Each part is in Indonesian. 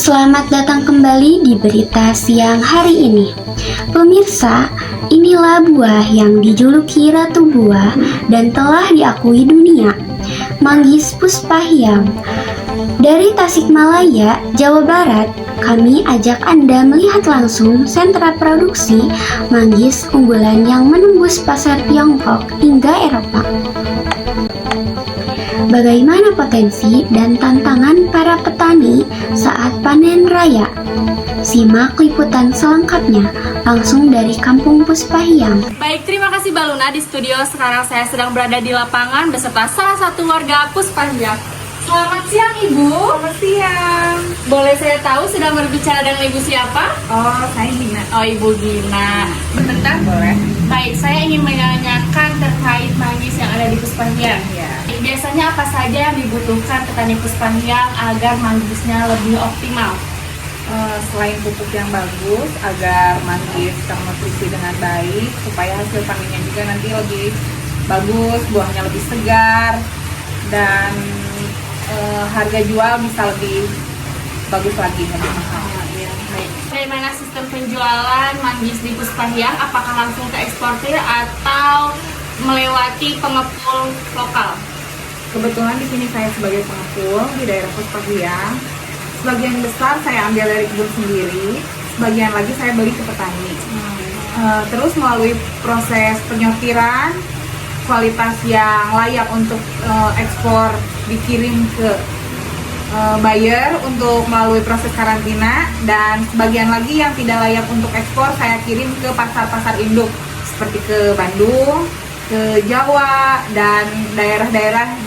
Selamat datang kembali di berita siang hari ini. Pemirsa, inilah buah yang dijuluki Ratu Buah dan telah diakui dunia, Manggis Puspahyang. Dari Tasikmalaya, Jawa Barat, kami ajak Anda melihat langsung sentra produksi manggis unggulan yang menembus pasar Tiongkok hingga Eropa. Bagaimana potensi dan tantangan para petani saat panen raya? Simak liputan selengkapnya langsung dari Kampung Puspahyang. Baik, terima kasih Mbak Luna di studio. Sekarang saya sedang berada di lapangan beserta salah satu warga Puspahyang. Selamat siang Ibu. Selamat siang. Boleh saya tahu sedang berbicara dengan Ibu siapa? Oh, saya Gina. Oh, Ibu Gina. Bentar, boleh? Baik, saya ingin menanyakan terkait manggis yang ada di Puspahyang. Ya. Biasanya apa saja yang dibutuhkan petani Puspahyang agar manggisnya lebih optimal? Selain pupuk yang bagus, agar manggis ternutrisi dengan baik, supaya hasil panennya juga nanti lebih bagus, buahnya lebih segar, dan harga jual bisa lebih bagus lagi, lebih mahal. Baik. Bagaimana sistem penjualan manggis di Puspahyang? Apakah langsung ke eksportir atau melewati pengepul lokal? Kebetulan di sini saya sebagai pengepul di daerah Puspahyang. Sebagian besar saya ambil dari kebun sendiri, sebagian lagi saya beli ke petani. Terus melalui proses penyortiran, kualitas yang layak untuk ekspor dikirim ke buyer untuk melalui proses karantina, dan sebagian lagi yang tidak layak untuk ekspor saya kirim ke pasar-pasar induk seperti ke Bandung, ke Jawa, dan daerah-daerah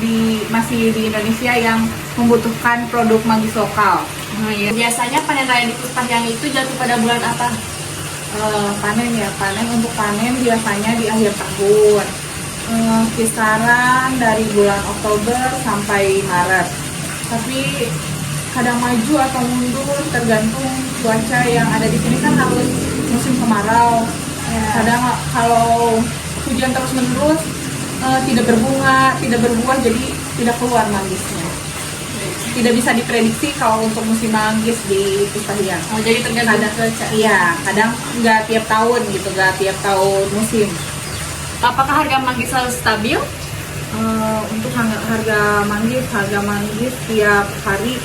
masih di Indonesia yang membutuhkan produk manggis lokal. Ya. Biasanya panen raya di Puspahyang itu jatuh pada bulan apa? Panen untuk panen biasanya di akhir tahun, kisaran dari bulan Oktober sampai Maret. Tapi kadang maju atau mundur tergantung cuaca yang ada di sini, kan harus musim kemarau. Kadang kalau hujan terus menerus tidak berbunga, tidak berbuah, jadi tidak keluar manggisnya. Tidak bisa diprediksi kalau untuk musim manggis di Puspahyang. Oh, jadi tergantung cuaca. Iya, kadang nggak tiap tahun gitu, nggak tiap tahun musim. Apakah harga manggis selalu stabil? Untuk harga manggis tiap hari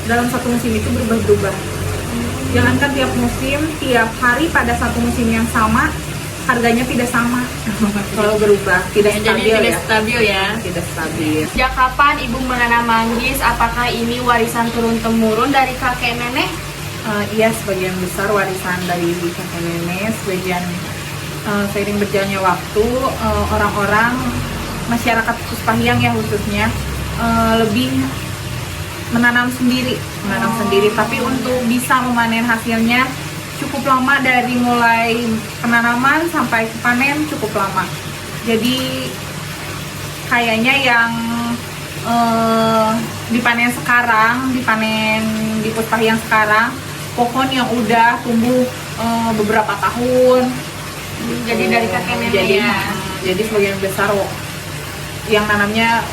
dalam satu musim itu berubah-ubah. Jangankan tiap musim, tiap hari pada satu musim yang sama harganya tidak sama. Kalau berubah, tidak stabil. Jadi tidak stabil ya. Tidak stabil. Sejak kapan Ibu menanam manggis? Apakah ini warisan turun-temurun dari kakek nenek? Iya, sebagian besar warisan dari kakek nenek. Sebagian seiring berjalannya waktu, orang-orang masyarakat Puspahyang ya khususnya lebih menanam sendiri. Tapi untuk bisa memanen hasilnya cukup lama, dari mulai penanaman sampai panen cukup lama. Jadi kayaknya yang dipanen di Puspahyang sekarang, pohon yang udah tumbuh beberapa tahun. Jadi dari kakek nenek ya. Jadi sebagian besar yang nanamnya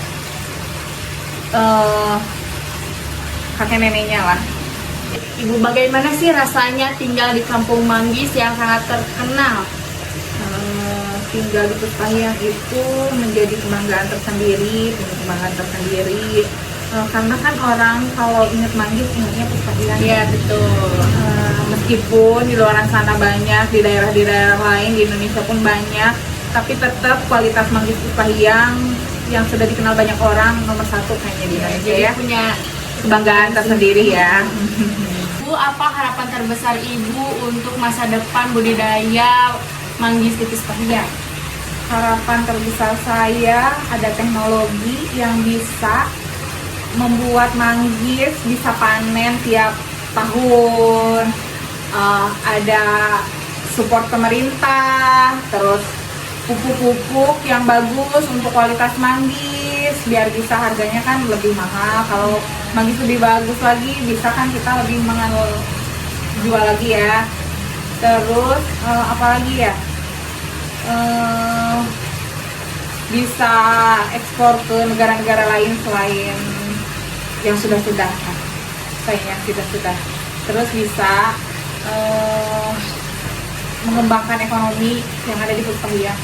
kakek neneknya lah. Ibu, bagaimana sih rasanya tinggal di kampung manggis yang sangat terkenal? Tinggal di Puspahyang itu menjadi kebanggaan tersendiri, karena kan orang kalau ingat manggis ingatnya Puspahyang. Iya, betul. Meskipun di luar sana banyak, di daerah lain di Indonesia pun banyak, tapi tetap kualitas manggis Puspahyang yang sudah dikenal banyak orang nomor satu kayaknya di Indonesia. Jadi ya. Punya Kebanggaan tersendiri ya. Bu, apa harapan terbesar Ibu untuk masa depan budidaya manggis di Puspahyang? Harapan terbesar saya ada teknologi yang bisa membuat manggis bisa panen tiap tahun. Ada support pemerintah, terus pupuk-pupuk yang bagus untuk kualitas manggis, biar bisa harganya kan lebih mahal. Kalau manggis lebih bagus lagi, bisa kan kita lebih jual lagi ya. Terus apalagi ya, bisa ekspor ke negara-negara lain selain yang sudah-sudah. Sayangnya sudah-sudah. terus bisa mengembangkan ekonomi yang ada di Puspahyang,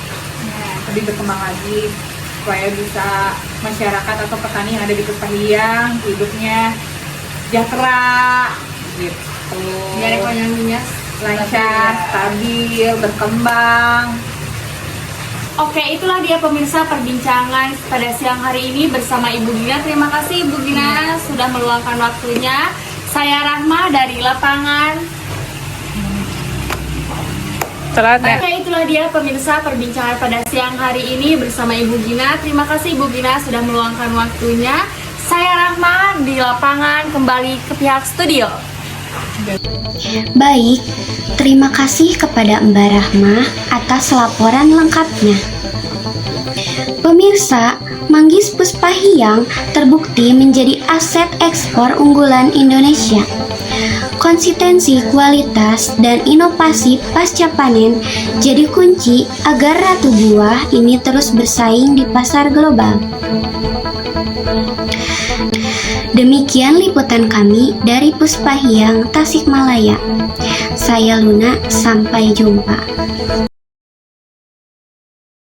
lebih berkembang lagi supaya bisa masyarakat atau petani yang ada di Puspahyang hidupnya sejahtera gitu, Biar ekonominya lancar, stabil, berkembang. Oke, itulah dia pemirsa perbincangan pada siang hari ini bersama Ibu Gina. Terima kasih Ibu Gina sudah meluangkan waktunya. Saya Rahma dari lapangan. Oke, itulah dia pemirsa perbincangan pada siang hari ini bersama Ibu Gina. Terima kasih Ibu Gina sudah meluangkan waktunya. Saya Rahma di lapangan kembali ke pihak studio. Baik, terima kasih kepada Mbak Rahma atas laporan lengkapnya. Pemirsa, Manggis Puspahyang terbukti menjadi aset ekspor unggulan Indonesia. Konsistensi kualitas dan inovasi pasca panen jadi kunci agar ratu buah ini terus bersaing di pasar global. Demikian liputan kami dari Puspahyang, Tasikmalaya. Saya Luna, sampai jumpa.